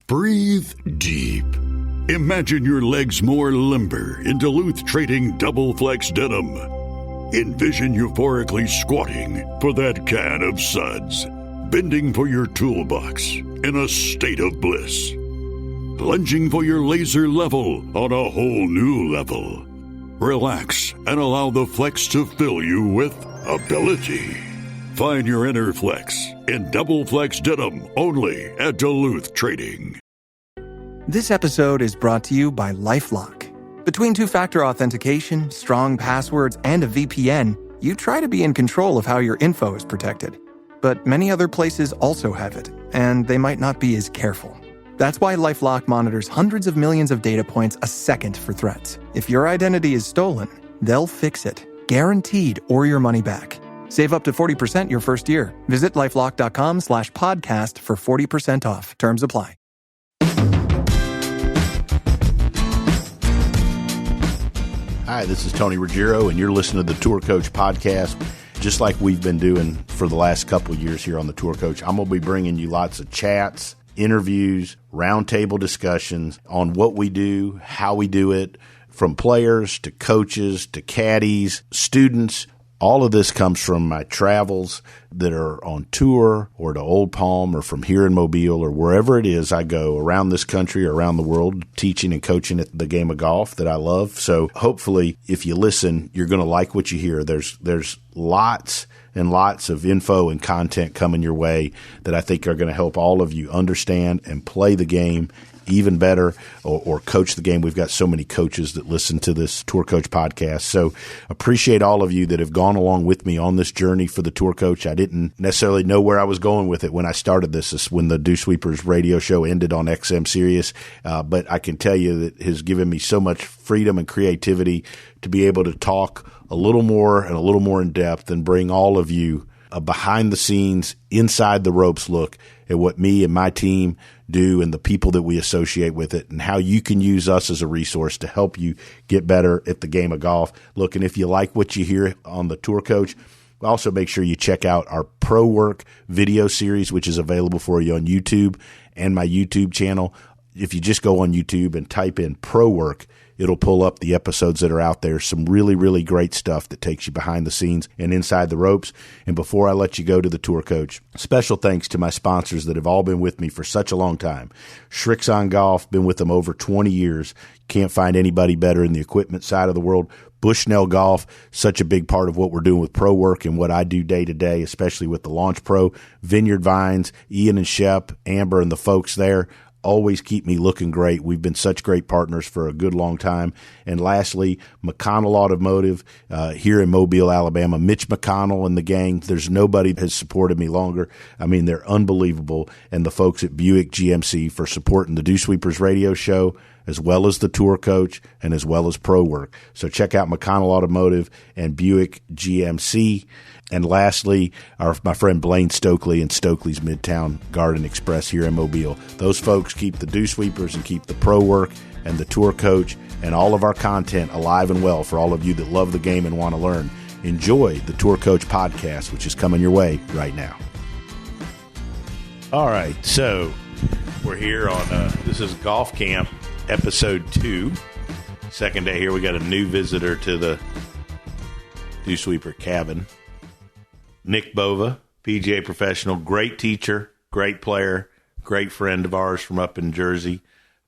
Breathe deep. Imagine your legs more limber in Duluth Trading Double Flex Denim. Envision euphorically squatting for that can of suds, bending for your toolbox in a state of bliss, lunging for your laser level on a whole new level. Relax and allow the flex to fill you with ability. Find your inner flex in Double Flex Denim only at Duluth Trading. This episode is brought to you by LifeLock. Between two-factor authentication, strong passwords, and a VPN, you try to be in control of how your info is protected. But many other places also have it, and they might not be as careful. That's why LifeLock monitors hundreds of millions of data points a second for threats. If your identity is stolen, they'll fix it, guaranteed, or your money back. Save up to 40% your first year. Visit LifeLock.com/podcast for 40% off. Terms apply. Hi, this is Tony Ruggiero, and you're listening to the Tour Coach Podcast. Just like we've been doing for the last couple of years here on the Tour Coach, I'm going to be bringing you lots of chats, interviews, roundtable discussions on what we do, how we do it, from players to coaches to caddies, students. All of this comes from my travels that are on tour or to Old Palm or from here in Mobile or wherever it is I go around this country or around the world teaching and coaching at the game of golf that I love. So hopefully if you listen, you're going to like what you hear. There's lots and lots of info and content coming your way that I think are going to help all of you understand and play the game even better or coach the game. We've got so many coaches that listen to this Tour Coach podcast. So appreciate all of you that have gone along with me on this journey for the Tour Coach. I didn't necessarily know where I was going with it when I started this when the Dew Sweepers radio show ended on XM Sirius. But I can tell you that it has given me so much freedom and creativity to be able to talk a little more and a little more in depth and bring all of you a behind the scenes, inside the ropes look at what me and my team do and the people that we associate with it and how you can use us as a resource to help you get better at the game of golf. Look, and if you like what you hear on the Tour Coach, also make sure you check out our Pro Work video series, which is available for you on YouTube and my YouTube channel. If you just go on YouTube and type in Pro Work, it'll pull up the episodes that are out there. Some really, really great stuff that takes you behind the scenes and inside the ropes. And before I let you go to the Tour Coach, special thanks to my sponsors that have all been with me for such a long time. Shrixon Golf, been with them over 20 years. Can't find anybody better in the equipment side of the world. Bushnell Golf, such a big part of what we're doing with Pro Work and what I do day to day, especially with the Launch Pro. Vineyard Vines, Ian and Shep, Amber and the folks there always keep me looking great. We've been such great partners for a good long time. And lastly, McConnell Automotive here in Mobile, Alabama. Mitch McConnell and the gang, there's nobody has supported me longer. I mean, they're unbelievable. And the folks at Buick GMC for supporting the Dew Sweepers radio show, as well as the Tour Coach and as well as Pro Work. So check out McConnell Automotive and Buick GMC. And lastly, my friend Blaine Stokely and Stokely's Midtown Garden Express here in Mobile. Those folks keep the Dew Sweepers and keep the Pro Work and the Tour Coach and all of our content alive and well for all of you that love the game and want to learn. Enjoy the Tour Coach podcast, which is coming your way right now. All right, so we're here on, this is Golf Camp, episode 2. Second day here, we got a new visitor to the Dew Sweeper cabin. Nick Bova, PGA professional, great teacher, great player, great friend of ours from up in Jersey,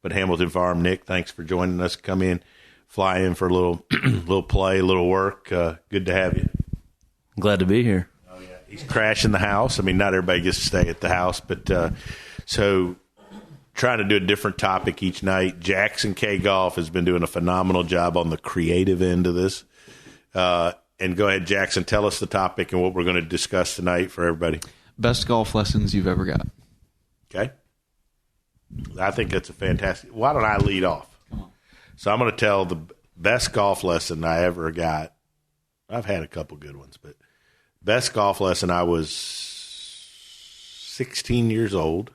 but Hamilton Farm. Nick, thanks for joining us. Come in, fly in for a little little play, a little work. Good to have you. Glad to be here. Oh, yeah. He's crashing the house. I mean, not everybody gets to stay at the house, but so trying to do a different topic each night. Jackson K Golf has been doing a phenomenal job on the creative end of this. And go ahead, Jackson, tell us the topic and what we're going to discuss tonight for everybody. Best golf lessons you've ever got. Okay. I think that's a fantastic. Why don't I lead off? Come on. So I'm going to tell the best golf lesson I ever got. I've had a couple good ones, but best golf lesson, I was 16 years old,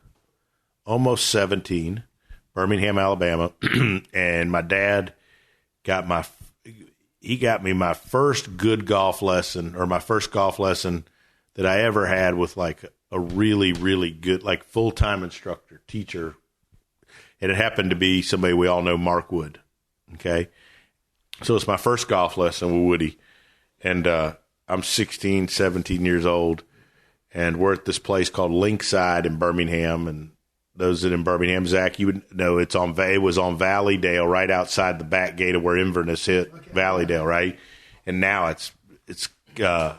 almost 17, Birmingham, Alabama, and my dad got me my first good golf lesson, or my first golf lesson that I ever had with like a really, really good, like full-time instructor, teacher, And it happened to be somebody we all know, Mark Wood. Okay. So it's my first golf lesson with Woody. And I'm 16, 17 years old. And we're at this place called Linkside in Birmingham. And those that in Birmingham, Zach, you would know it was on Valleydale, right outside the back gate of where Inverness hit Valleydale, right? And now it's a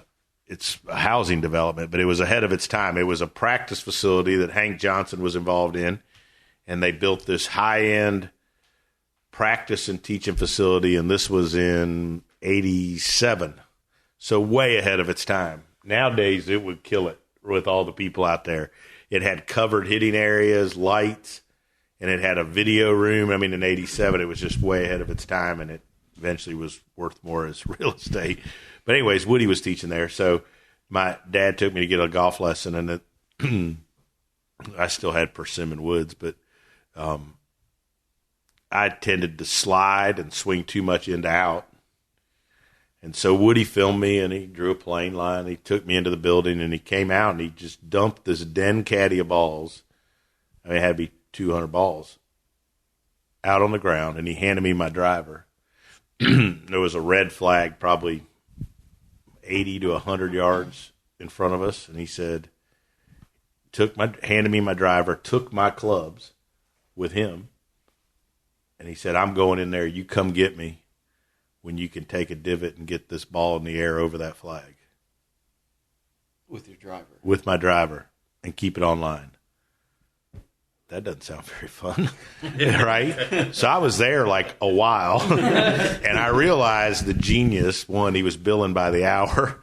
housing development, but it was ahead of its time. It was a practice facility that Hank Johnson was involved in, and they built this high-end practice and teaching facility, and this was in 87, so way ahead of its time. Nowadays, it would kill it with all the people out there. It had covered hitting areas, lights, and it had a video room. I mean, in 87, it was just way ahead of its time, and it eventually was worth more as real estate. But anyways, Woody was teaching there. So my dad took me to get a golf lesson, and I still had persimmon woods, but I tended to slide and swing too much into out. And so Woody filmed me, and he drew a plane line. He took me into the building, and he came out, and he just dumped this den caddy of balls. I mean, it had to be 200 balls out on the ground, and he handed me my driver. There was a red flag probably 80 to 100 yards in front of us, and he said, handed me my driver, took my clubs with him, and he said, I'm going in there. You come get me when you can take a divot and get this ball in the air over that flag. With your driver? With my driver, and keep it online. That doesn't sound very fun, right? So I was there like a while, and I realized the genius, one, he was billing by the hour.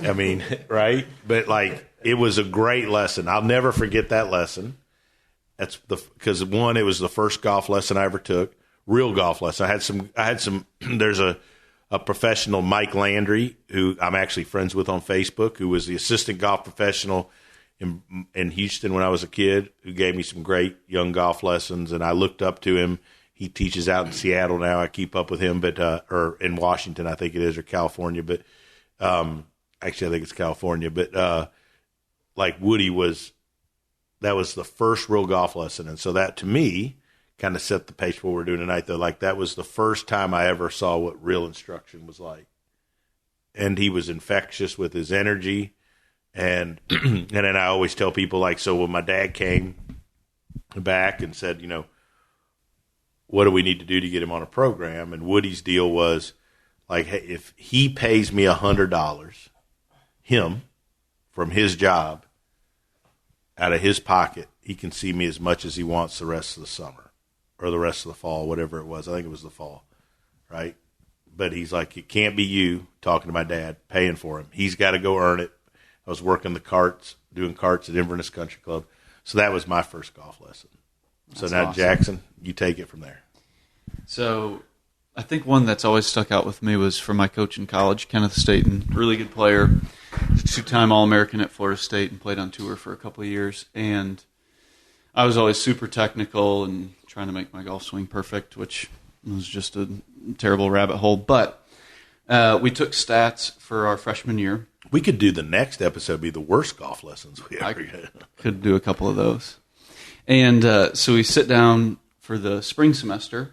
I mean, right? But like, it was a great lesson. I'll never forget that lesson. Because one, it was the first golf lesson I ever took, real golf lesson. I had some. There's a professional, Mike Landry, who I'm actually friends with on Facebook, who was the assistant golf professional in Houston when I was a kid, who gave me some great young golf lessons, and I looked up to him. He teaches out in Seattle now. I keep up with him, but or in Washington, I think it is, or California. But actually, I think it's California. But like Woody that was the first real golf lesson, and so that to me kind of set the pace for what we're doing tonight. Though, like that was the first time I ever saw what real instruction was like, and he was infectious with his energy. And then I always tell people, like, so when my dad came back and said, you know, what do we need to do to get him on a program? And Woody's deal was, like, hey, if he pays me $100, him, from his job, out of his pocket, he can see me as much as he wants the rest of the summer or the rest of the fall, whatever it was. I think it was the fall, right? But he's like, it can't be you, talking to my dad, paying for him. He's got to go earn it. I was working the carts, doing carts at Inverness Country Club. So that was my first golf lesson. So now, awesome. Jackson, you take it from there. So I think one that's always stuck out with me was from my coach in college, Kenneth Staten, really good player, two-time All-American at Florida State, and played on tour for a couple of years. And I was always super technical and trying to make my golf swing perfect, which was just a terrible rabbit hole. But we took stats for our freshman year. We could do the next episode be the worst golf lessons we ever get. Could do a couple of those. And so we sit down for the spring semester,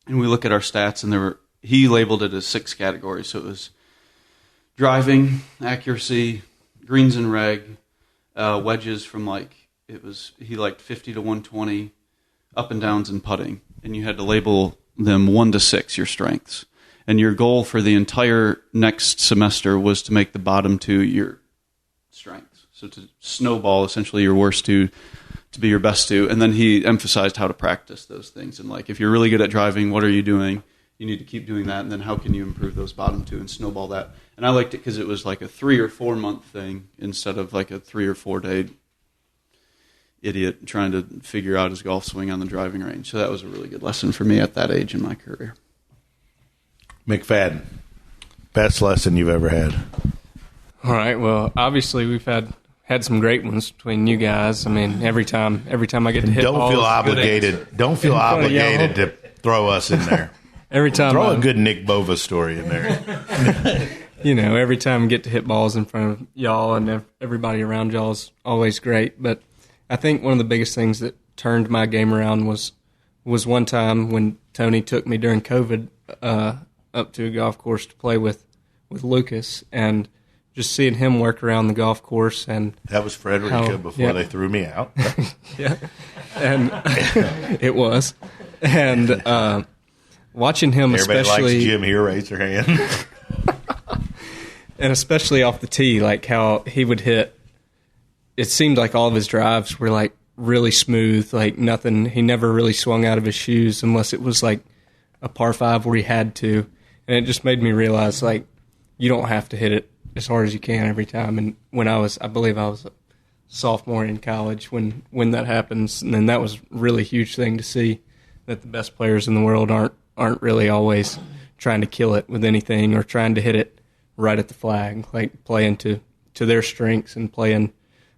and we look at our stats, and he labeled it as 6 categories. So it was driving, accuracy, greens and reg, wedges from he liked 50 to 120, up and downs and putting. And you had to label them 1 to 6, your strengths. And your goal for the entire next semester was to make the bottom 2 your strengths. So to snowball essentially your worst 2 to be your best 2. And then he emphasized how to practice those things. And like, if you're really good at driving, what are you doing? You need to keep doing that. And then how can you improve those bottom 2 and snowball that? And I liked it because it was like a 3 or 4 month thing instead of like a 3 or 4 day idiot trying to figure out his golf swing on the driving range. So that was a really good lesson for me at that age in my career. McFadden, best lesson you've ever had? All right. Well, obviously we've had some great ones between you guys. I mean, every time I get to hit balls, don't feel obligated to throw us in there. Every time throw a good Nick Bova story in there. You know, every time I get to hit balls in front of y'all and everybody around y'all is always great. But I think one of the biggest things that turned my game around was one time when Tony took me during COVID up to a golf course to play with Lucas, and just seeing him work around the golf course. And that was Frederica before they threw me out. Yeah, and it was. And watching him, everybody especially likes Jim here, raise their hand. And especially off the tee, like how he would hit. It seemed like all of his drives were like really smooth, like nothing. He never really swung out of his shoes unless it was like a par 5 where he had to. And it just made me realize, like, you don't have to hit it as hard as you can every time. And when I believe I was a sophomore in college when that happens, and then that was a really huge thing to see, that the best players in the world aren't really always trying to kill it with anything or trying to hit it right at the flag, like playing to their strengths and playing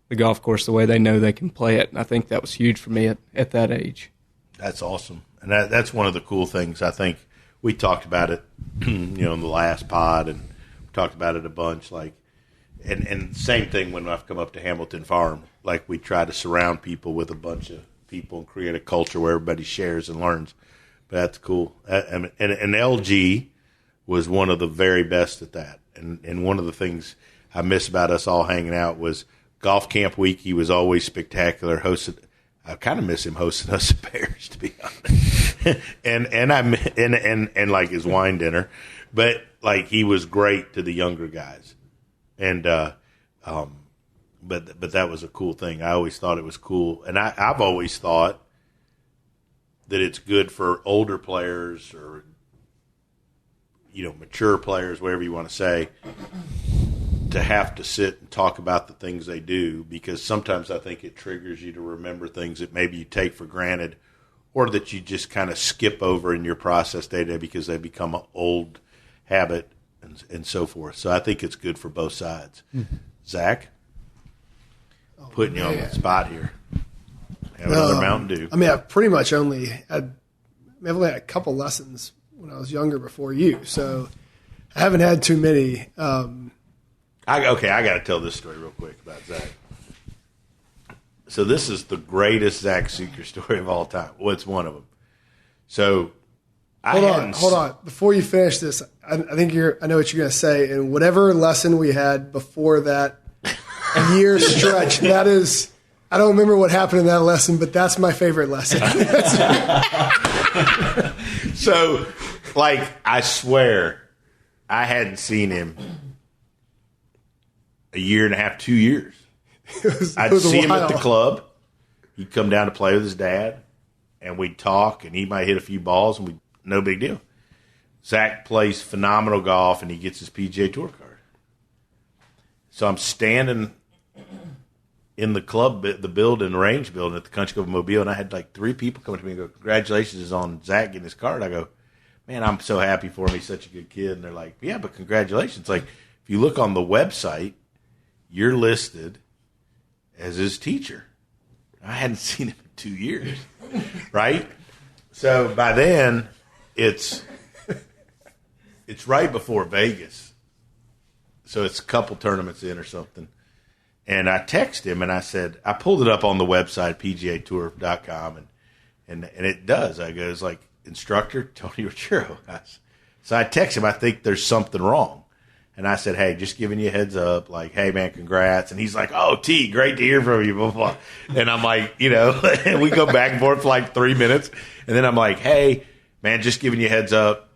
the golf course the way they know they can play it. And I think that was huge for me at that age. That's awesome. And that's one of the cool things. I think we talked about it, in the last pod, and we talked about it a bunch. Like, and same thing when I've come up to Hamilton Farm. Like, we try to surround people with a bunch of people and create a culture where everybody shares and learns. But that's cool. And LG was one of the very best at that. And one of the things I miss about us all hanging out was golf camp week. He was always spectacular. I kind of miss him hosting us at Bears, to be honest. and like his wine dinner, but like he was great to the younger guys. And but that was a cool thing. I always thought it was cool, and I've always thought that it's good for older players or mature players, whatever you want to say, to have to sit and talk about the things they do, because sometimes I think it triggers you to remember things that maybe you take for granted or that you just kind of skip over in your process day to day because they become an old habit and so forth. So I think it's good for both sides. Mm-hmm. Zach, putting you on the spot here. Have another Mountain Dew. I mean, I've pretty much only had a couple lessons when I was younger before you, so I haven't had too many. I got to tell this story real quick about Zach. So this is the greatest Zack Sucher story of all time. Well, it's one of them. So hold on. Before you finish this, I know what you're going to say. And whatever lesson we had before that year stretch, that is, I don't remember what happened in that lesson, but that's my favorite lesson. So, like, I swear, I hadn't seen him a year and a half, 2 years. I'd see him at the club. He'd come down to play with his dad, and we'd talk, and he might hit a few balls, and no big deal. Zach plays phenomenal golf, and he gets his PGA Tour card. So I'm standing in the club, the range building at the Country Club of Mobile, and I had like 3 people come to me and go, "Congratulations on Zach getting his card." I go, "Man, I'm so happy for him. He's such a good kid." And they're like, "Yeah, but congratulations." Like, if you look on the website, you're listed as his teacher. I hadn't seen him in 2 years, right? So by then, it's right before Vegas. So it's a couple tournaments in or something. And I texted him, and I said, I pulled it up on the website, pgatour.com, and it does. I goes, like, instructor, Tony Ruggiero. So I text him, I think there's something wrong. And I said, "Hey, just giving you a heads up, like, hey, man, congrats." And he's like, "Oh, T, great to hear from you, blah, blah, blah." And I'm like, and we go back and forth for like 3 minutes. And then I'm like, "Hey, man, just giving you a heads up,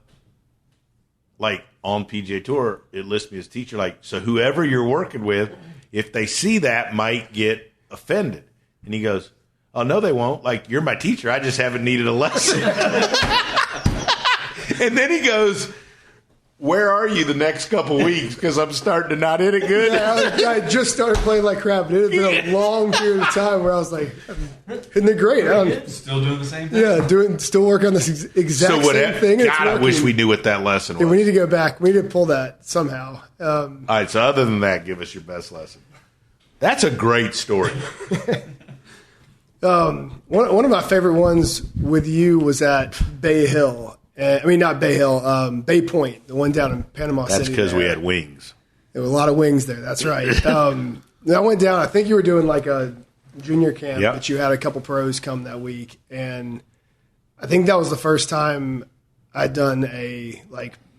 like, on PGA Tour, it lists me as teacher. Like, so whoever you're working with, if they see that, might get offended." And he goes, "Oh, no, they won't. Like, you're my teacher. I just haven't needed a lesson." And then he goes, "Where are you the next couple weeks? Because I'm starting to not hit it good." Yeah, I just started playing like crap. It had been a long period of time where I was like, "Isn't it great?" Still doing the same thing? Yeah, still working on this exact same thing. God, I wish we knew what that lesson was. Yeah, we need to go back. We need to pull that somehow. All right, so other than that, give us your best lesson. That's a great story. One of my favorite ones with you was at Bay Hill. Not Bay Hill, Bay Point, the one down in Panama City. That's because we had wings. There were a lot of wings there. That's right. I went down. I think you were doing like a junior camp, but you had a couple pros come that week, and I think that was the first time I'd done a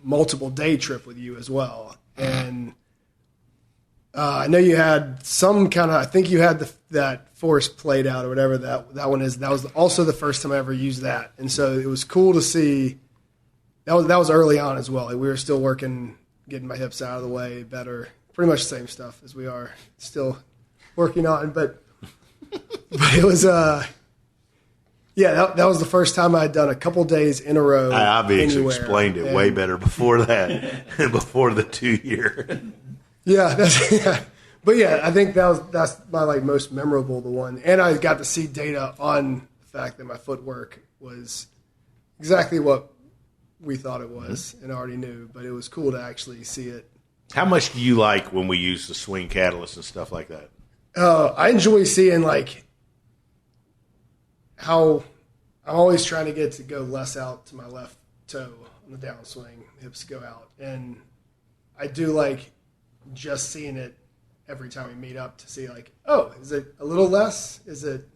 multiple day trip with you as well. And I know you had some kind of, I think you had that force played out or whatever that one is. That was also the first time I ever used that, and so it was cool to see. That was early on as well. We were still working, getting my hips out of the way better. Pretty much the same stuff as we are still working on, but it was that was the first time I had done a couple days in a row. I obviously explained it way better before that, before the 2 year. Yeah, but I think that's my most memorable one, and I got to see data on the fact that my footwork was exactly what we thought it was and already knew, but it was cool to actually see it. How much do you like when we use the swing catalyst and stuff like that? I enjoy seeing how I'm always trying to get to go less out to my left toe on the downswing, hips go out, and I do like just seeing it every time we meet up to see is it a little less? Is it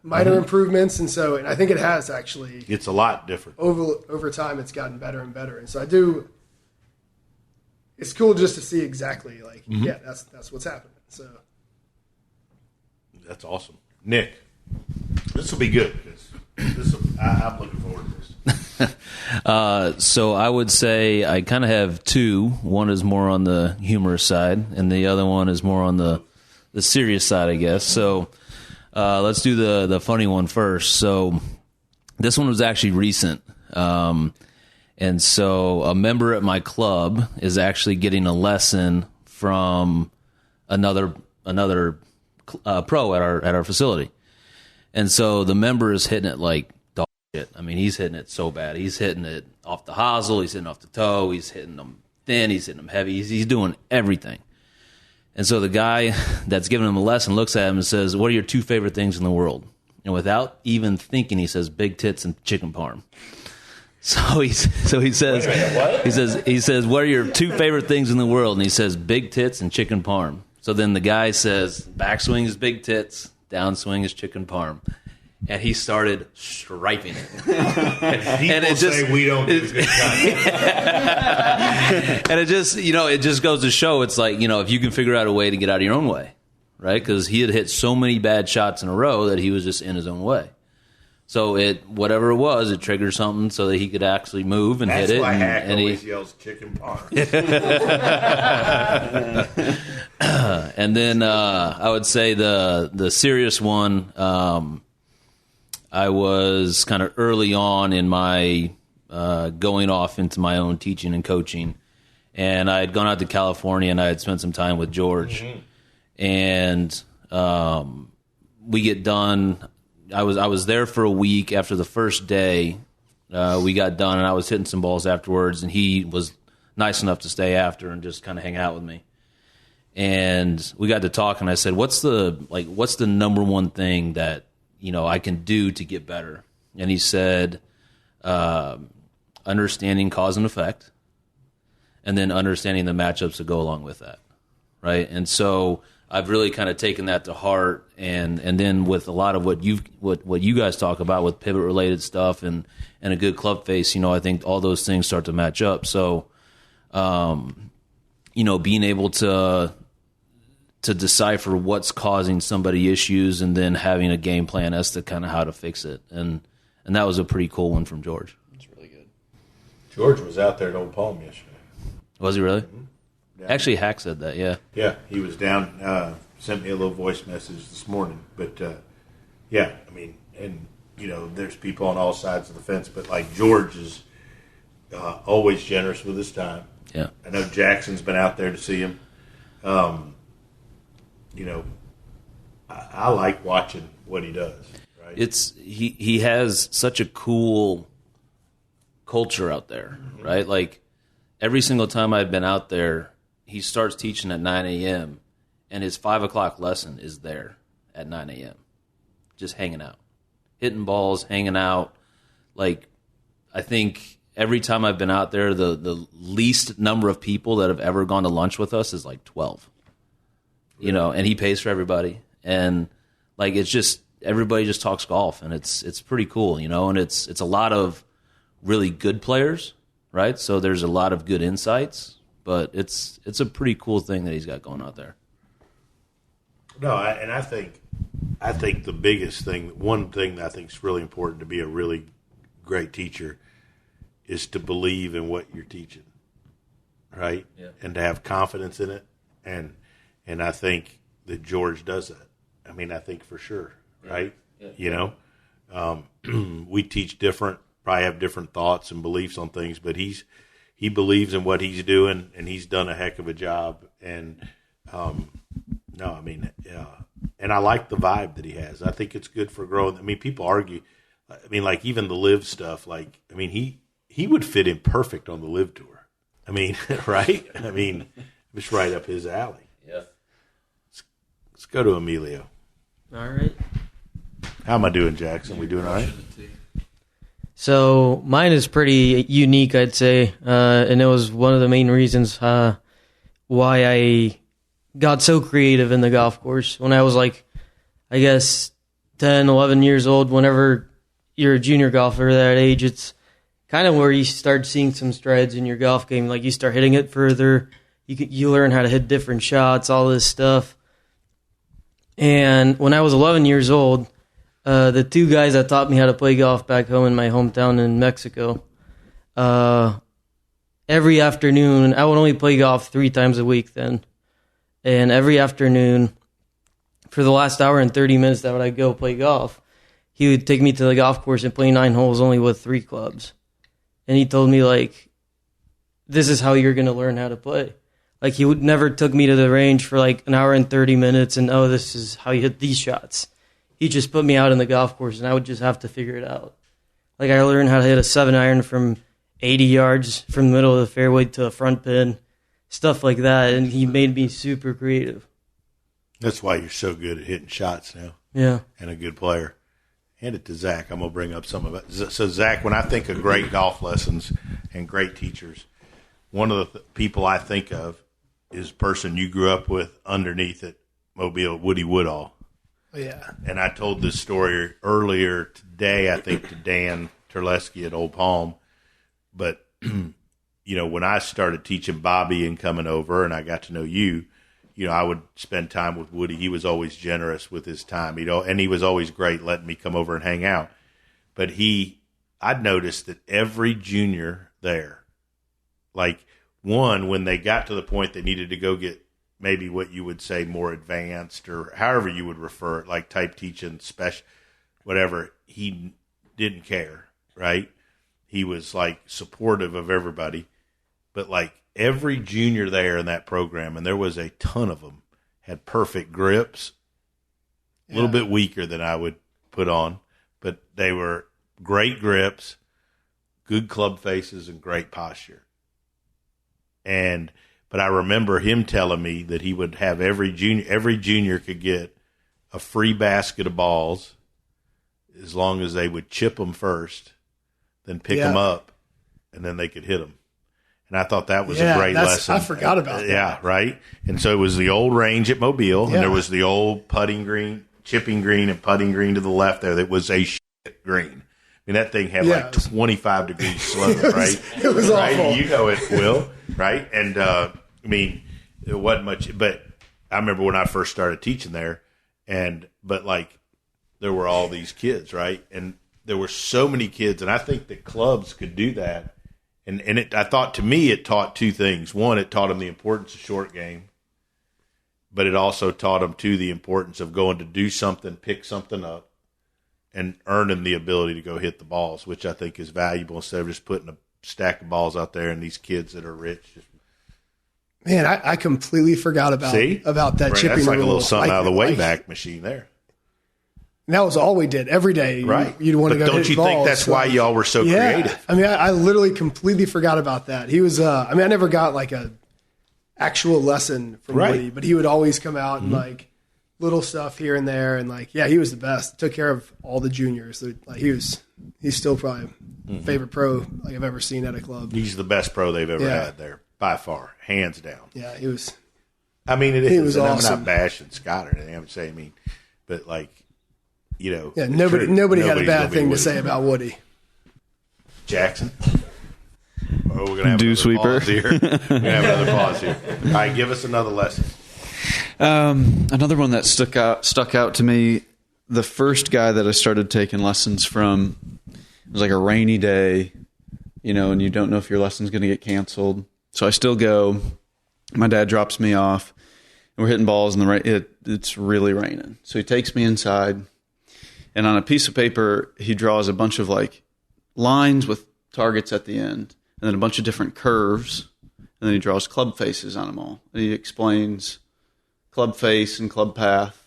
minor improvements? And I think it has actually. It's a lot different. Over time, it's gotten better and better. And so I do. It's cool just to see exactly that's what's happening. So that's awesome, Nick. This will be good because I'm looking forward to this. So I would say I kind of have two. One is more on the humorous side, and the other one is more on the serious side, I guess. So. Let's do the funny one first. So this one was actually recent. And so a member at my club is actually getting a lesson from another pro at our facility. And so the member is hitting it like dog shit. I mean, he's hitting it so bad. He's hitting it off the hosel. He's hitting off the toe. He's hitting them thin. He's hitting them heavy. He's doing everything. And so the guy that's giving him a lesson looks at him and says, "What are your two favorite things in the world?" And without even thinking, he says, "Big tits and chicken parm." So he says, he says, "What are your two favorite things in the world?" And he says, "Big tits and chicken parm." So then the guy says, "Backswing is big tits, downswing is chicken parm." And he started striping it. And it just say we don't do good and it just goes to show it's like, if you can figure out a way to get out of your own way, right? Because he had hit so many bad shots in a row that he was just in his own way. So whatever it was, it triggered something so that he could actually move and hit it. That's why Hack always yells chicken parm. And then I would say the serious one. I was kind of early on in my going off into my own teaching and coaching, and I had gone out to California and I had spent some time with George, and we get done. I was there for a week. After the first day, we got done, and I was hitting some balls afterwards, and he was nice enough to stay after and just kind of hang out with me. And we got to talk, and I said, "What's the number one thing that I can do to get better?" And he said, understanding cause and effect, and then understanding the matchups that go along with that, right? And so I've really kind of taken that to heart, and then with a lot of what you guys talk about with pivot related stuff and a good club face, I think all those things start to match up. So, being able to decipher what's causing somebody issues and then having a game plan as to kind of how to fix it. And that was a pretty cool one from George. That's really good. George was out there at Old Palm yesterday. Was he really? Mm-hmm. Actually, Hack said that, yeah. Yeah, he was down, sent me a little voice message this morning. But, yeah, I mean, and, there's people on all sides of the fence. But, George is always generous with his time. Yeah. I know Jackson's been out there to see him. I like watching what he does. Right? He has such a cool culture out there, right? Like every single time I've been out there, he starts teaching at 9 a.m. and his 5 o'clock lesson is there at 9 a.m. just hanging out, hitting balls, hanging out. Like I think every time I've been out there, the least number of people that have ever gone to lunch with us is like 12. And he pays for everybody. And Like it's just everybody just talks golf, and it's pretty cool, and it's a lot of really good players, right? So there's a lot of good insights, but it's a pretty cool thing that he's got going out there. No, I think the biggest thing, one thing that I think is really important to be a really great teacher is to believe in what you're teaching, right? Yeah. And to have confidence in it. And I think that George does that. I mean, I think for sure, right? Yeah. We teach different, probably have different thoughts and beliefs on things, but he believes in what he's doing, and he's done a heck of a job. And and I like the vibe that he has. I think it's good for growing. I mean, people argue. I mean, like even the live stuff. Like, I mean, he would fit in perfect on the live tour. I mean, right? I mean, it's right up his alley. Yeah. Let's go to Emilio. All right. How am I doing, Jackson? We doing all right? So mine is pretty unique, I'd say, and it was one of the main reasons why I got so creative in the golf course. When I was like, I guess, 10, 11 years old, whenever you're a junior golfer that age, it's kind of where you start seeing some strides in your golf game. Like you start hitting it further, you learn how to hit different shots, all this stuff. And when I was 11 years old, the two guys that taught me how to play golf back home in my hometown in Mexico, every afternoon, I would only play golf 3 times a week then. And every afternoon, for the last hour and 30 minutes that I'd go play golf, he would take me to the golf course and play 9 holes only with 3 clubs. And he told me, like, this is how you're going to learn how to play. Like, he would never took me to the range for like an hour and 30 minutes and, oh, this is how you hit these shots. He just put me out on the golf course, and I would just have to figure it out. Like, I learned how to hit a 7-iron from 80 yards from the middle of the fairway to a front pin, stuff like that, and he made me super creative. That's why you're so good at hitting shots now. Yeah. And a good player. Hand it to Zach. I'm going to bring up some of it. So, Zach, when I think of great golf lessons and great teachers, one of the people I think of is a person you grew up with underneath at Mobile, Woody Woodall. Yeah. And I told this story earlier today, I think, to Dan Terleski at Old Palm. But, when I started teaching Bobby and coming over and I got to know you, I would spend time with Woody. He was always generous with his time, and he was always great letting me come over and hang out. But I'd noticed that every junior there, like when they got to the point they needed to go get maybe what you would say more advanced or however you would refer it, like type teaching, special, whatever, he didn't care, right? He was like supportive of everybody. But like every junior there in that program, and there was a ton of them, had perfect grips, a little bit weaker than I would put on, but they were great grips, good club faces, and great posture. But I remember him telling me that he would have every junior could get a free basket of balls as long as they would chip them first, then pick them up, and then they could hit them. And I thought that was a great lesson. I forgot about that. Yeah, right? And so it was the old range at Mobile, and there was the old putting green, chipping green, and putting green to the left there that was a shit green. I mean, that thing had like 25 degrees slope, right? It was awful. You know it, Will, right? And, it wasn't much. But I remember when I first started teaching there, but there were all these kids, right? And there were so many kids, and I think that clubs could do that. And I thought, to me, it taught 2 things. One, it taught them the importance of short game, but it also taught them, too, the importance of going to do something, pick something up, and earning the ability to go hit the balls, which I think is valuable instead of just putting a stack of balls out there and these kids that are rich. Man, I completely forgot about that chipping That's like rule. a little something out of the Wayback Machine there. And that was all we did every day. Right. You'd want to go hit balls. Don't you think that's why y'all were so creative? I mean, I literally completely forgot about that. He was, I never got like a actual lesson from Woody, but he would always come out and like little stuff here and there. And he was the best. Took care of all the juniors. He's still probably favorite pro I've ever seen at a club. He's the best pro they've ever had there by far, hands down. Yeah, he was. I mean, it is. Was and awesome. I'm not bashing Scott or anything. I'm saying, but Yeah, nobody had a bad thing to say about Woody. Jackson? Oh, we're gonna have Dew another sweeper. pause here. We're gonna have another pause here. All right, give us another lesson. Another one that stuck out to me. The first guy that I started taking lessons from, it was like a rainy day, and you don't know if your lesson's going to get canceled. So I still go. My dad drops me off, and we're hitting balls in the rain. It's really raining. So he takes me inside, and on a piece of paper, he draws a bunch of like lines with targets at the end, and then a bunch of different curves, and then he draws club faces on them all. And he explains club face and club path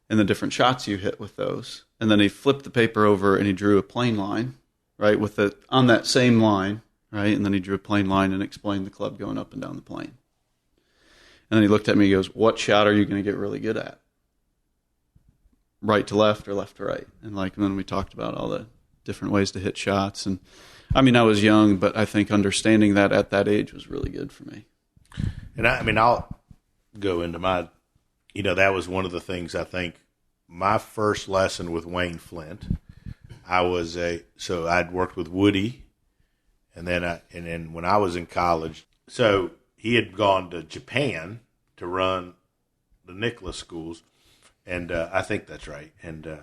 and the different shots you hit with those. And then he flipped the paper over and he drew a plane line, right, on that same line, right? And then he drew a plane line and explained the club going up and down the plane. And then he looked at me and goes, what shot are you going to get really good at? Right to left or left to right? And then we talked about all the different ways to hit shots. And I was young, but I think understanding that at that age was really good for me. And I'll go into my, that was one of the things I think my first lesson with Wayne Flint. I'd worked with Woody, and then when I was in college, so he had gone to Japan to run the Nicholas schools, and I think that's right. And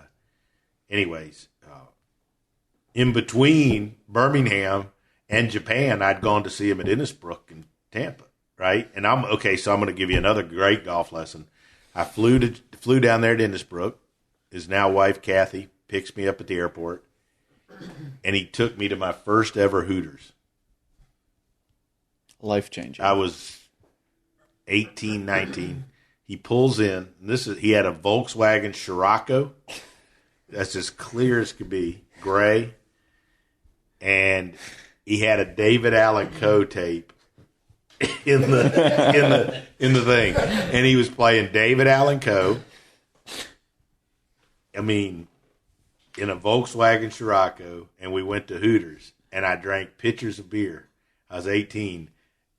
anyways, in between Birmingham and Japan, I'd gone to see him at Innisbrook in Tampa, right? And so I'm going to give you another great golf lesson. I flew down there to Innisbrook. His now wife, Kathy, picks me up at the airport, and he took me to my first ever Hooters. Life-changing. I was 18, 19. He pulls in. And he had a Volkswagen Scirocco. That's as clear as could be, gray. And he had a David Allen Coe tape in the thing, and he was playing David Allen Coe. In a Volkswagen Scirocco, and we went to Hooters, and I drank pitchers of beer. I was 18,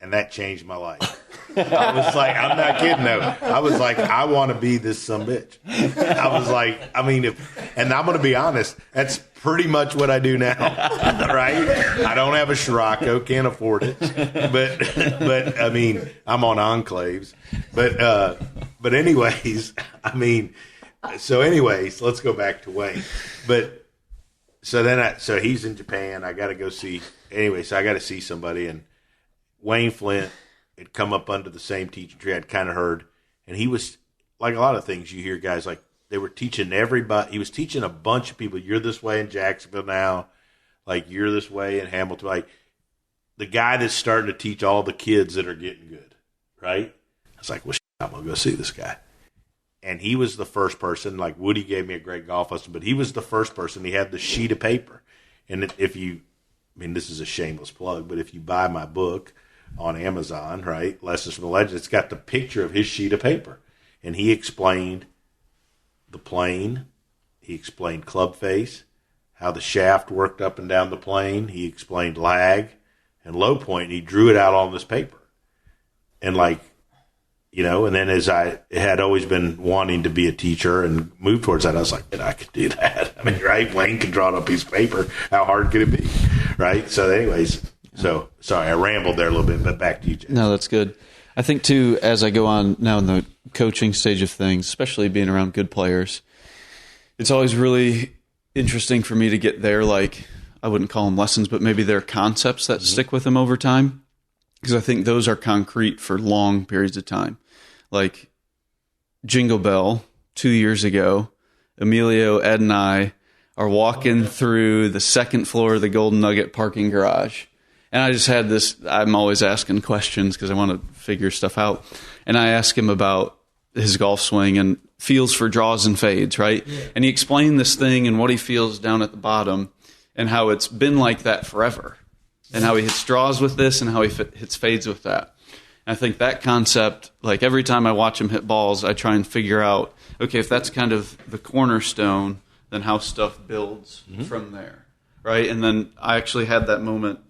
and that changed my life. I was like, I'm not kidding though. I was like, I want to be this sumbitch. I was like, and I'm going to be honest, that's pretty much what I do now, right? I don't have a Scirocco, can't afford it, but I'm on Enclaves, but anyways, let's go back to Wayne. But so he's in Japan. I got to go see. Anyway, so I got to see somebody, and Wayne Flint had come up under the same teaching tree I'd kind of heard, and he was like a lot of things you hear guys like they were teaching everybody. He was teaching a bunch of people. You're this way in Jacksonville now, like you're this way in Hamilton. Like the guy that's starting to teach all the kids that are getting good, right? I was like, well, I'm gonna go see this guy. And he was the first person, like Woody gave me a great golf lesson, but he was the first person. He had the sheet of paper. And if you, this is a shameless plug, but if you buy my book on Amazon, right, Lessons from the Legend, it's got the picture of his sheet of paper. And he explained the plane. He explained club face, how the shaft worked up and down the plane. He explained lag and low point. And he drew it out on this paper. And and then as I had always been wanting to be a teacher and move towards that, I was like, I could do that. Right? Wayne can draw it on a piece of paper. How hard could it be? Right? So anyways, sorry, I rambled there a little bit, but back to you, Jason. No, that's good. I think, too, as I go on now in the coaching stage of things, especially being around good players, it's always really interesting for me to get their, I wouldn't call them lessons, but maybe their concepts that stick with them over time, because I think those are concrete for long periods of time. Like Jingle Bell 2 years ago, Emilio, Ed, and I are walking through the second floor of the Golden Nugget parking garage. And I just had this, I'm always asking questions because I want to figure stuff out. And I asked him about his golf swing and feels for draws and fades, right? Yeah. And he explained this thing and what he feels down at the bottom and how it's been like that forever. And how he hits draws with this and how he hits fades with that. I think that concept, every time I watch him hit balls, I try and figure out, okay, if that's kind of the cornerstone, then how stuff builds from there, right? And then I actually had that moment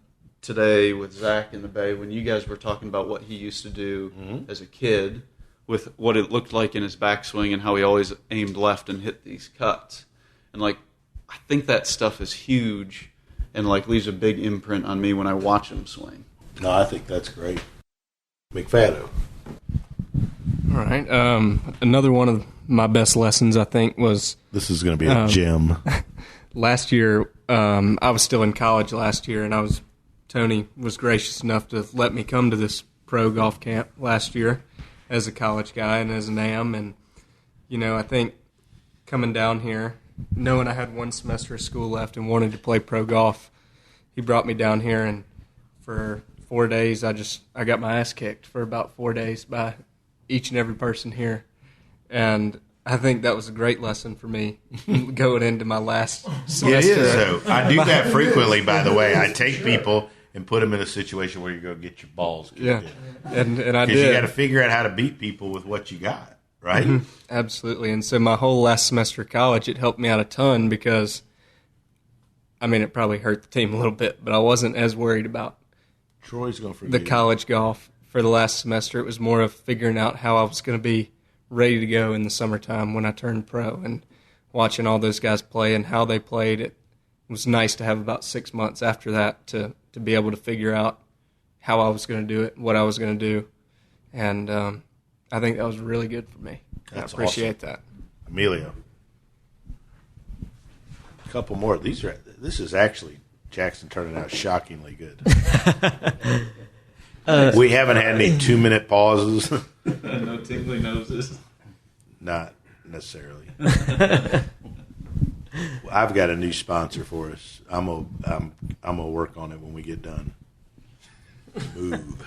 today with Zach in the Bay when you guys were talking about what he used to do as a kid with what it looked like in his backswing and how he always aimed left and hit these cuts. And like, I think that stuff is huge and like leaves a big imprint on me when I watch him swing. No, I think that's great. McFaddo. All right. Another one of my best lessons, I think, was This is going to be a gem. last year. I was still in college last year, and Tony was gracious enough to let me come to this pro golf camp last year as a college guy and as an AM. And, I think coming down here, knowing I had one semester of school left and wanted to play pro golf, he brought me down here, and for 4 days, I got my ass kicked for about 4 days by each and every person here. And I think that was a great lesson for me going into my last semester. It is. So I do that frequently, by the way. I take people and put them in a situation where you go get your balls kicked in. And I did. Because you got to figure out how to beat people with what you got, right? Mm-hmm. Absolutely. And so my whole last semester of college, it helped me out a ton because, it probably hurt the team a little bit, but I wasn't as worried about Troy's going to forget the college golf for the last semester. It was more of figuring out how I was going to be ready to go in the summertime when I turned pro, and watching all those guys play and how they played. It was nice to have about 6 months after that to be able to figure out how I was going to do it, what I was going to do. And I think that was really good for me. That's I appreciate awesome. that. Emilio. A couple more. This is actually Jackson turning out shockingly good. We haven't had any 2-minute pauses. No tingly noses. Not necessarily. I've got a new sponsor for us. I'm gonna work on it when we get done. Move.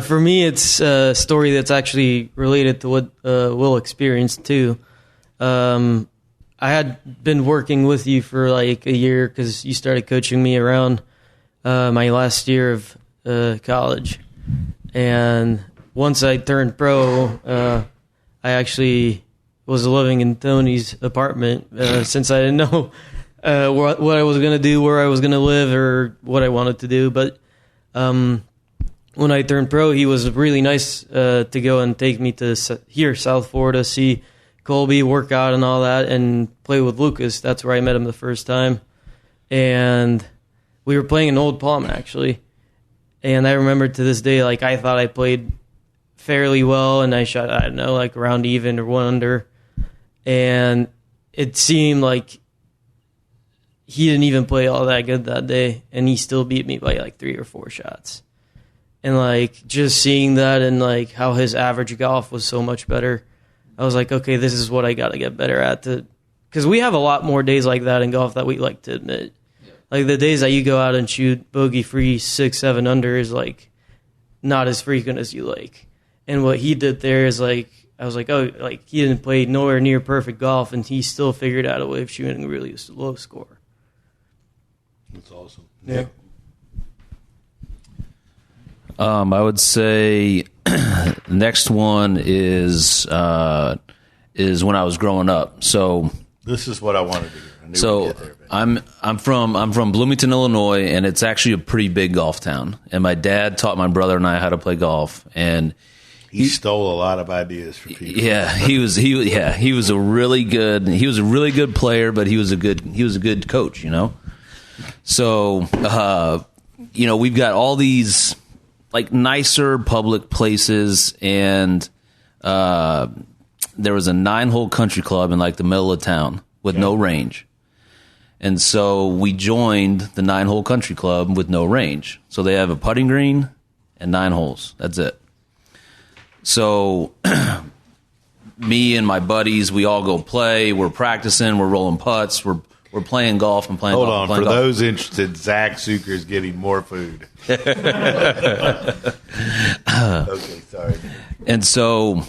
For me, it's a story that's actually related to what Will experienced too. I had been working with you for like a year because you started coaching me around my last year of college. And once I turned pro, I actually was living in Tony's apartment since I didn't know what I was going to do, where I was going to live, or what I wanted to do. But when I turned pro, he was really nice to go and take me to South Florida, see Colby, work out and all that, and play with Lucas. That's where I met him the first time. And we were playing in Old Palm, actually. And I remember to this day, like, I thought I played fairly well, and I shot, I don't know, like around even or 1 under. And it seemed like he didn't even play all that good that day, and he still beat me by like 3 or 4 shots. And like just seeing that and like how his average golf was so much better, I was like, okay, this is what I got to get better at. Because we have a lot more days like that in golf that we like to admit. Yeah. Like the days that you go out and shoot bogey-free 6, 7 under is like not as frequent as you like. And what he did there is like, I was like, oh, like he didn't play nowhere near perfect golf, and he still figured out a way of shooting a really low score. That's awesome. Yeah. I would say next one is when I was growing up. So this is what I wanted to hear. I knew so we'd get there, man. I'm from Bloomington, Illinois, and it's actually a pretty big golf town. And my dad taught my brother and I how to play golf, and he stole a lot of ideas from people. Yeah, he was a really good player, but he was a good coach, So we've got all these like nicer public places, and there was a 9-hole country club in like the middle of town with no range. And so we joined the 9-hole country club with no range. So they have a putting green and 9 holes. That's it. So me and my buddies, we all go play. We're practicing. We're rolling putts. We're playing golf and playing Hold golf. on. For those interested, Zack Sucher is getting more food. Okay, sorry. And so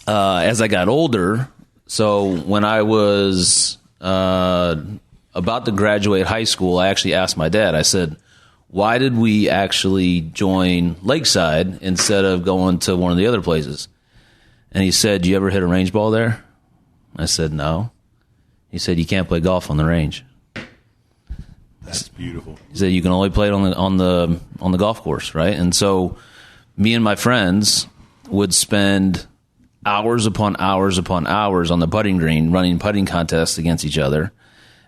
as I got older, so when I was about to graduate high school, I actually asked my dad, I said, why did we actually join Lakeside instead of going to one of the other places? And he said, "Do you ever hit a range ball there?" I said, "No." He said, "You can't play golf on the range." That's beautiful. He said, "You can only play it on the golf course, right?" And so me and my friends would spend hours upon hours upon hours on the putting green, running putting contests against each other.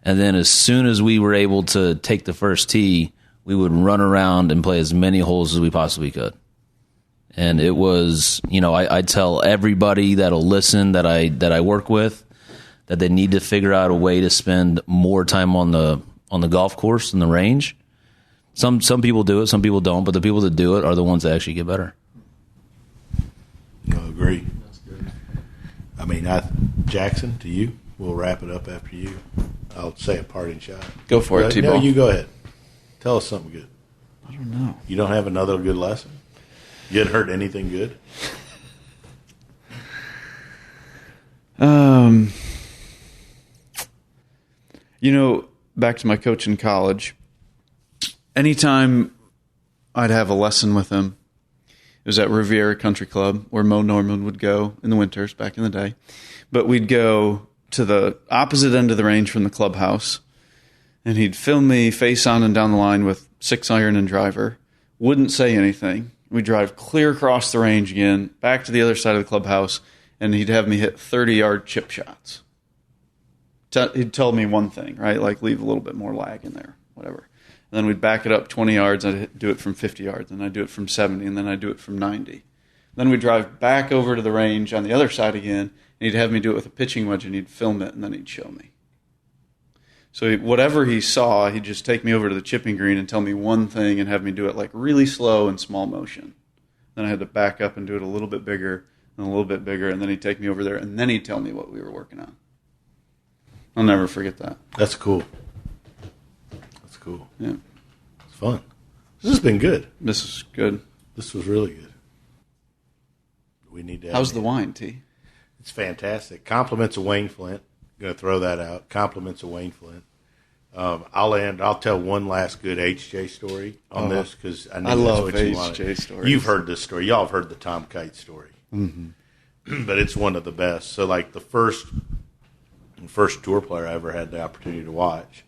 And then as soon as we were able to take the first tee, we would run around and play as many holes as we possibly could. And it was, I tell everybody that'll listen that I work with that they need to figure out a way to spend more time on the golf course and the range. Some people do it, some people don't, but the people that do it are the ones that actually get better. I agree. That's good. I mean, Jackson, to you, we'll wrap it up after you. I'll say a parting shot. Go for it, T-Ball. No, you go ahead. Tell us something good. I don't know. You don't have another good lesson? You hadn't heard anything good? Back to my coach in college, anytime I'd have a lesson with him, it was at Riviera Country Club where Mo Norman would go in the winters back in the day. But we'd go to the opposite end of the range from the clubhouse, and he'd film me face on and down the line with 6-iron and driver. Wouldn't say anything. We'd drive clear across the range again, back to the other side of the clubhouse, and he'd have me hit 30-yard chip shots. He'd tell me one thing, right? Like leave a little bit more lag in there, whatever. And then we'd back it up 20 yards. I'd do it from 50 yards, and I'd do it from 70, and then I'd do it from 90. Then we'd drive back over to the range on the other side again, and he'd have me do it with a pitching wedge, and he'd film it, and then he'd show me. So whatever he saw, he'd just take me over to the chipping green and tell me one thing and have me do it like really slow and small motion. Then I had to back up and do it a little bit bigger and a little bit bigger, and then he'd take me over there, and then he'd tell me what we were working on. I'll never forget that. That's cool. That's cool. Yeah. It's fun. This has been good. This is good. This was really good. We need to. How's the wine, T? It's fantastic. Compliments of Wayne Flint. Going to throw that out. Compliments of Wayne Flint. I'll tell one last good HJ story on this because I love HJ stories. You've heard this story. Y'all have heard the Tom Kite story. Mm-hmm. But it's one of the best. So like the first tour player I ever had the opportunity to watch.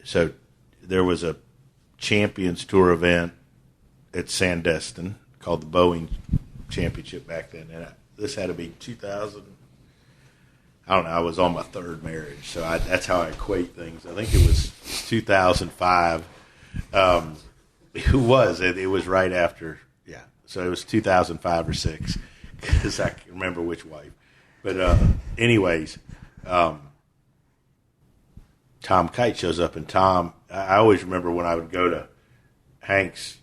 So there was a Champions Tour event at Sandestin called the Boeing Championship back then. And this had to be 2000. I don't know. I was on my third marriage, so that's how I equate things. I think it was 2005. It was right after, yeah. So it was 2005 or 6 because I can remember which wife. But anyways, Tom Kite shows up, and Tom, I always remember when I would go to Hank's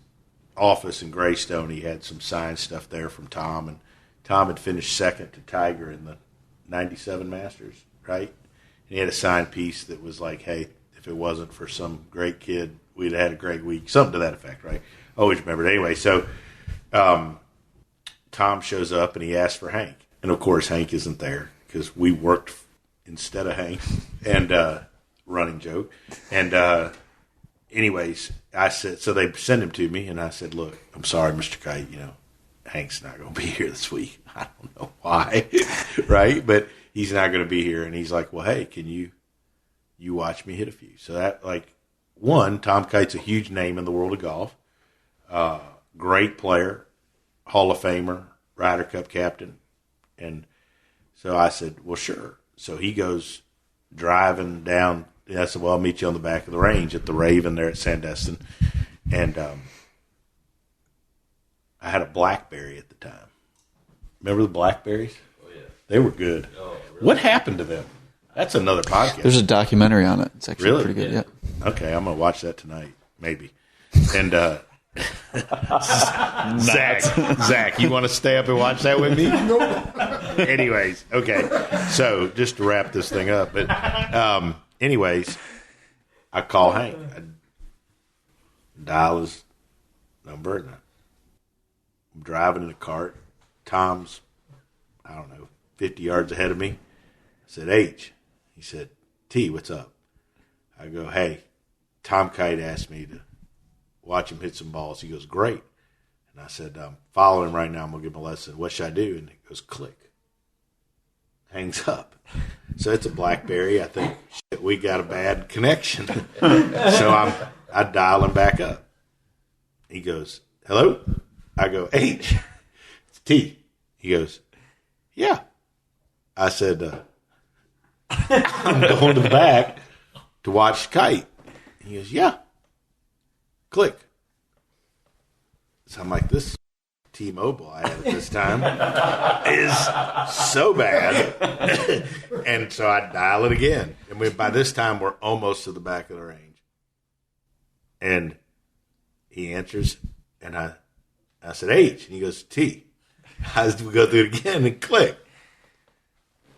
office in Greystone, he had some signed stuff there from Tom, and Tom had finished second to Tiger in the 97 Masters, right? And he had a signed piece that was like, hey, if it wasn't for some great kid, we'd have had a great week, something to that effect, right? Always remember it. Anyway, so Tom shows up, and he asks for Hank. And, of course, Hank isn't there because we worked instead of Hank, and running joke. And anyways, I said, so they sent him to me, and I said, look, I'm sorry, Mr. Kite, Hank's not going to be here this week. I don't know why, right? But he's not going to be here. And he's like, well, hey, can you watch me hit a few? So that, Tom Kite's a huge name in the world of golf. Great player, Hall of Famer, Ryder Cup captain. And so I said, well, sure. So he goes driving down. I said, well, I'll meet you on the back of the range at the Raven there at Sandestin. And I had a BlackBerry at the time. Remember the BlackBerries? Oh, yeah. They were good. Oh, really? What happened to them? That's another podcast. There's a documentary on it. It's actually really? Pretty good, yeah. Okay, I'm going to watch that tonight, maybe. And Zach, you want to stay up and watch that with me? Nope. Anyways, okay. So just to wrap this thing up. But anyways, I call Hank. I dial his number, and I'm driving in a cart. Tom's, 50 yards ahead of me. I said, H. He said, T, what's up? I go, hey, Tom Kite asked me to watch him hit some balls. He goes, great. And I said, I'm following him right now. I'm going to give him a lesson. What should I do? And it goes, click. Hangs up. So it's a BlackBerry. I think, shit, we got a bad connection. So I dial him back up. He goes, hello? I go, H. It's T. He goes, yeah. I said, I'm going to the back to watch Kite. He goes, yeah. Click. So I'm like, this T-Mobile I had at this time is so bad. And so I dial it again. And by this time, we're almost to the back of the range. And he answers, and I said, H. And he goes, T. We go through it again and click.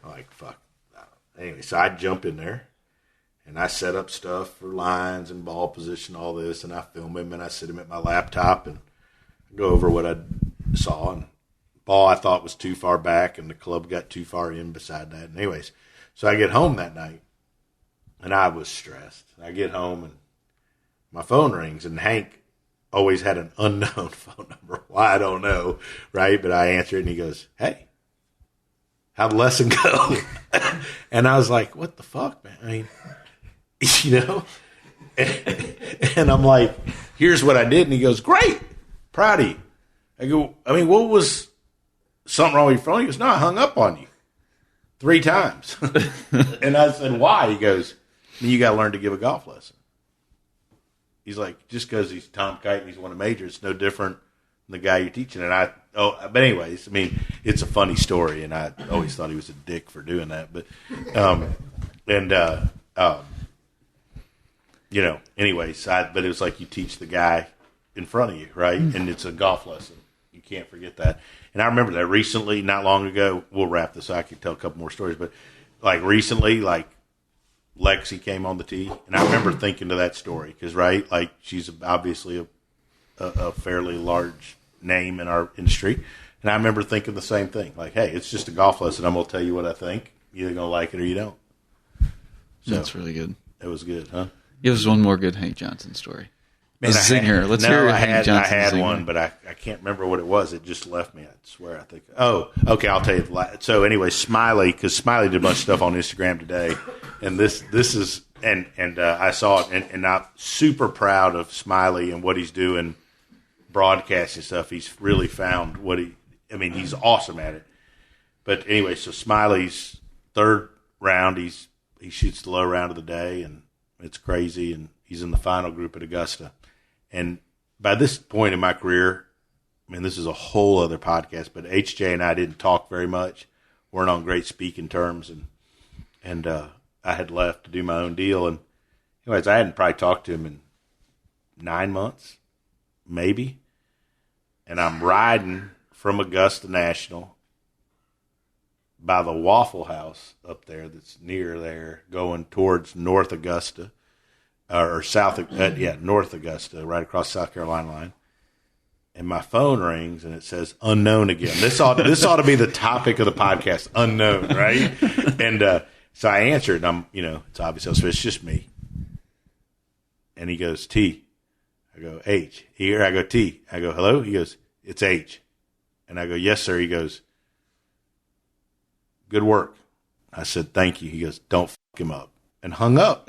I'm like, fuck. Anyway, so I jump in there, and I set up stuff for lines and ball position, all this, and I film him, and I sit him at my laptop and go over what I saw. And ball I thought was too far back, and the club got too far in beside that. And anyways, so I get home that night, and I was stressed. I get home, and my phone rings, and Hank always had an unknown phone number. Why, I don't know, right? But I answer it, and he goes, hey, how'd the lesson go? And I was like, what the fuck, man? I mean, you know? And I'm like, here's what I did. And he goes, great, proud of you. I go, I mean, what was something wrong with your phone? He goes, no, I hung up on you 3 times. And I said, why? He goes, you got to learn to give a golf lesson. He's like, just because he's Tom Kite and he's won a major, it's no different than the guy you're teaching. And but anyways, I mean, it's a funny story, and I always thought he was a dick for doing that. But, you know, anyways, but it was like you teach the guy in front of you, right? And it's a golf lesson. You can't forget that. And I remember that recently, not long ago. We'll wrap this. I could tell a couple more stories, but like recently, like Lexi came on the tee, and I remember thinking of that story because, right, like she's obviously a fairly large name in our industry, and I remember thinking the same thing. Like, hey, it's just a golf lesson. I'm gonna tell you what I think. You're either gonna like it or you don't. So, that's really good. It was good, huh? Give us one more good Hank Johnson story. Man, Let's hear Hank Johnson. I had zinger. one, but I can't remember what it was. It just left me. I swear. I think. Oh, okay. I'll tell you. So anyway, Smiley, because Smiley did a bunch of stuff on Instagram today, and this is and I saw it, and I'm super proud of Smiley and what he's doing, broadcasting stuff. He's really found he's awesome at it. But anyway, so Smiley's 3rd round, he shoots the low round of the day, and it's crazy, and he's in the final group at Augusta. And by this point in my career, I mean, this is a whole other podcast, but HJ and I didn't talk very much, weren't on great speaking terms, and I had left to do my own deal. And anyways, I hadn't probably talked to him in 9 months, maybe. And I'm riding from Augusta National by the Waffle House up there that's near there, going towards North Augusta, or North Augusta, right across the South Carolina line. And my phone rings, and it says unknown again. This ought to be the topic of the podcast, unknown, right? And so I answered, and it's obvious, so it's just me. And he goes, T. I go, H. Here, I go, T. I go, hello? He goes, it's H. And I go, yes, sir. He goes, good work. I said, thank you. He goes, don't fuck him up. And hung up.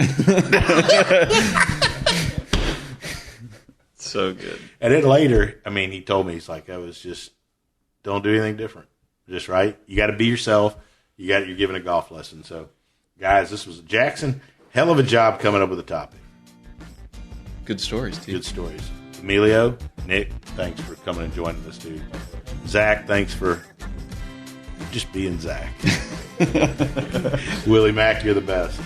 So good. And then later, he told me, he's like, I was just, don't do anything different. Just right. You got to be yourself. You're giving a golf lesson. So, guys, this was Jackson. Hell of a job coming up with a topic. Good stories, too. Good stories. Emilio, Nick, thanks for coming and joining us, dude. Zach, thanks for just being Zach. Willie Mack, you're the best.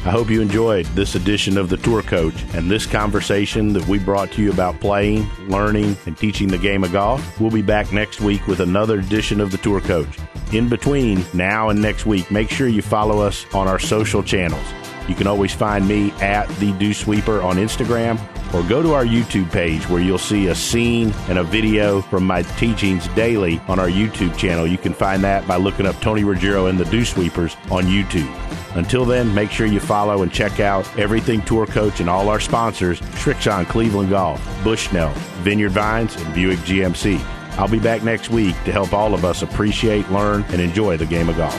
I hope you enjoyed this edition of The Tour Coach and this conversation that we brought to you about playing, learning, and teaching the game of golf. We'll be back next week with another edition of The Tour Coach. In between now and next week, make sure you follow us on our social channels. You can always find me at The Dew Sweeper on Instagram, or go to our YouTube page where you'll see a scene and a video from my teachings daily on our YouTube channel. You can find that by looking up Tony Ruggiero and the Dew Sweepers on YouTube. Until then, make sure you follow and check out Everything Tour Coach and all our sponsors, Srixon Cleveland Golf, Bushnell, Vineyard Vines, and Buick GMC. I'll be back next week to help all of us appreciate, learn, and enjoy the game of golf.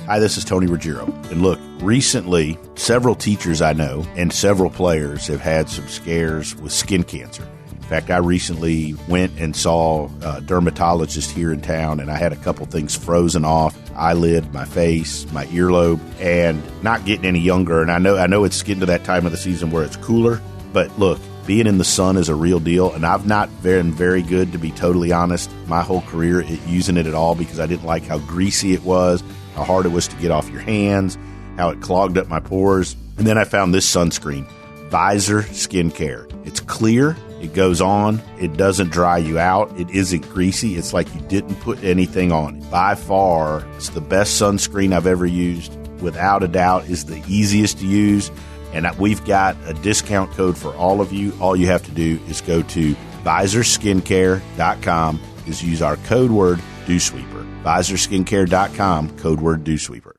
Hi, this is Tony Ruggiero. And look, recently, several teachers I know and several players have had some scares with skin cancer. In fact, I recently went and saw a dermatologist here in town, and I had a couple things frozen off, eyelid, my face, my earlobe, and not getting any younger. And I know it's getting to that time of the season where it's cooler, but look, being in the sun is a real deal, and I've not been very good, to be totally honest, my whole career at using it at all, because I didn't like how greasy it was, how hard it was to get off your hands, how it clogged up my pores. And then I found this sunscreen, Visor Skincare. It's clear, it goes on, it doesn't dry you out, it isn't greasy, it's like you didn't put anything on it. By far, it's the best sunscreen I've ever used. Without a doubt, is the easiest to use. And we've got a discount code for all of you. All you have to do is go to visorskincare.com, is use our code word DewSweeper. visorskincare.com, code word DewSweeper.